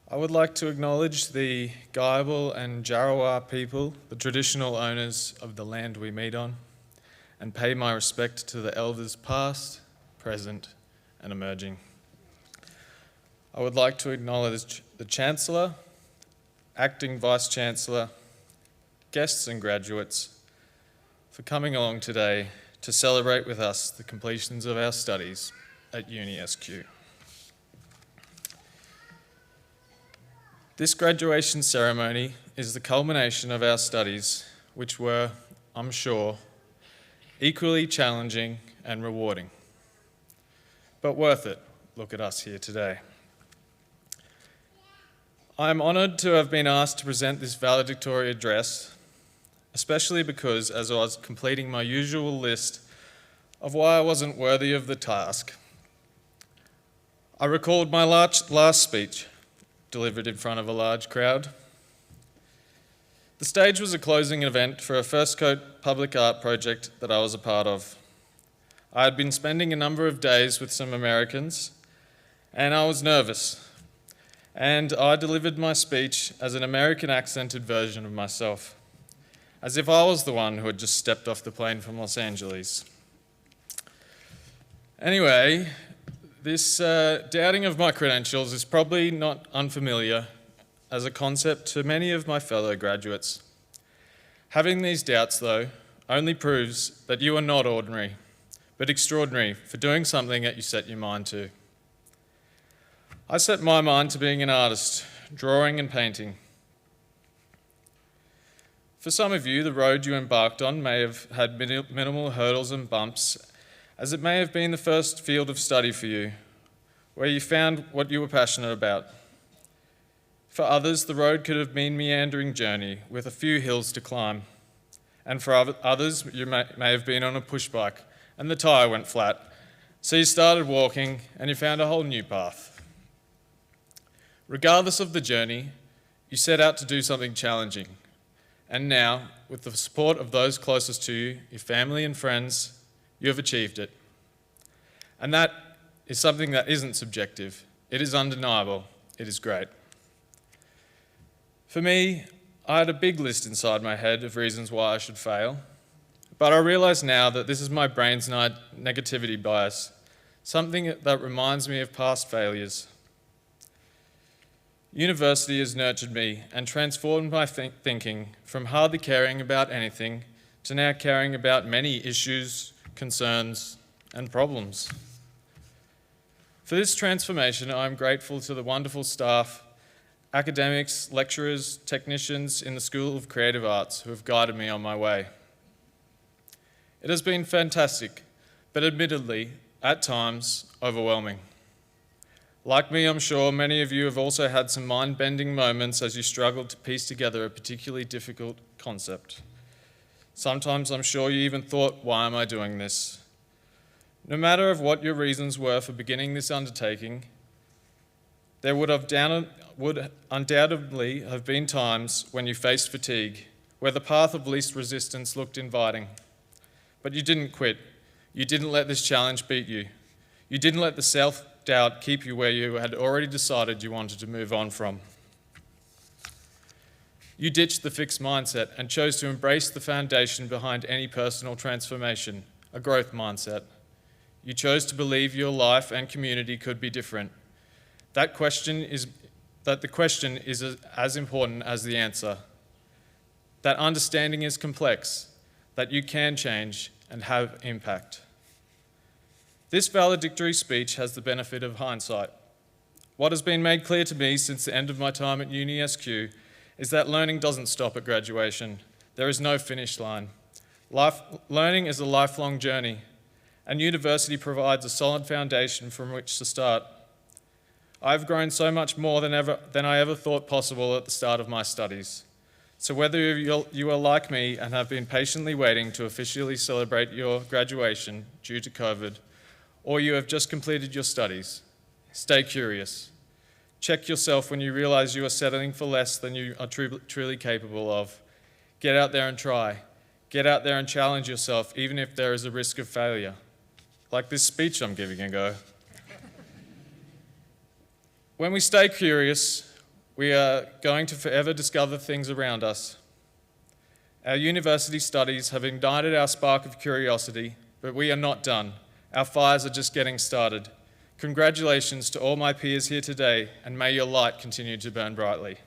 I would like to acknowledge the Gayabal and Jarowair people, the traditional owners of the land we meet on, and pay my respect to the elders past, present, and emerging. I would like to acknowledge the Chancellor, Acting Vice-Chancellor, guests and graduates for coming along today to celebrate with us the completions of our studies at UniSQ. This graduation ceremony is the culmination of our studies, which were, I'm sure, equally challenging and rewarding, but worth it. Look at us here today. I am honoured to have been asked to present this valedictorian address, especially because as I was completing my usual list of why I wasn't worthy of the task, I recalled my last speech, delivered in front of a large crowd. The stage was a closing event for a First Coat public art project that I was a part of. I had been spending a number of days with some Americans, and I was nervous. And I delivered my speech as an American accented version of myself, as if I was the one who had just stepped off the plane from Los Angeles. Anyway, this doubting of my credentials is probably not unfamiliar as a concept to many of my fellow graduates. Having these doubts, though, only proves that you are not ordinary, but extraordinary for doing something that you set your mind to. I set my mind to being an artist, drawing and painting. For some of you, the road you embarked on may have had minimal hurdles and bumps, as it may have been the first field of study for you, where you found what you were passionate about. For others, the road could have been a meandering journey with a few hills to climb. And for others, you may have been on a push bike and the tyre went flat, so you started walking and you found a whole new path. Regardless of the journey, you set out to do something challenging. And now, with the support of those closest to you, your family and friends, you have achieved it. And that is something that isn't subjective. It is undeniable. It is great. For me, I had a big list inside my head of reasons why I should fail, but I realise now that this is my brain's negativity bias, something that reminds me of past failures. University has nurtured me and transformed my thinking from hardly caring about anything to now caring about many issues, concerns, and problems. For this transformation, I am grateful to the wonderful staff, academics, lecturers, technicians in the School of Creative Arts who have guided me on my way. It has been fantastic, but admittedly, at times, overwhelming. Like me, I'm sure many of you have also had some mind-bending moments as you struggled to piece together a particularly difficult concept. Sometimes I'm sure you even thought, why am I doing this? No matter of what your reasons were for beginning this undertaking, there would undoubtedly have been times when you faced fatigue, where the path of least resistance looked inviting. But you didn't quit. You didn't let this challenge beat you. You didn't let the self-doubt keep you where you had already decided you wanted to move on from. You ditched the fixed mindset and chose to embrace the foundation behind any personal transformation, a growth mindset. You chose to believe your life and community could be different. The question is as important as the answer. That understanding is complex, that you can change and have impact. This valedictory speech has the benefit of hindsight. What has been made clear to me since the end of my time at UniSQ is that learning doesn't stop at graduation. There is no finish line. Learning is a lifelong journey, and university provides a solid foundation from which to start. I've grown so much more than I ever thought possible at the start of my studies. So whether you are like me and have been patiently waiting to officially celebrate your graduation due to COVID, or you have just completed your studies, stay curious. Check yourself when you realize you are settling for less than you are truly capable of. Get out there and try. Get out there and challenge yourself, even if there is a risk of failure. Like this speech I'm giving a go. When we stay curious, We are going to forever discover things around us. Our university studies have ignited our spark of curiosity, but we are not done. Our fires are just getting started. Congratulations to all my peers here today, and may your light continue to burn brightly.